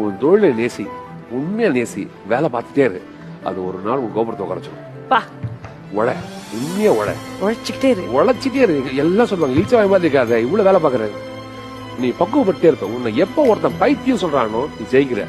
உன் தொழிலை நேசி, உண்மையா நேசி, வேலை பார்த்துட்டே இரு. அது ஒரு நாள் உன் கோபுரத்தை உரைச்சிடும். உழ, உண்மையா உழைச்சிக்கிட்டே இரு, உழைச்சிட்டே இரு. எல்லாம் சொல்லுவாங்க இழிச்ச வாய் மாதிரி இருக்காத, இவ்வளவு வேலை பாக்குற, நீ பக்குவப்பட்டே இருப்ப. உன்னை எப்ப ஒருத்தன் பைத்தியம் சொல்றானோ நீ ஜெயிக்கிற.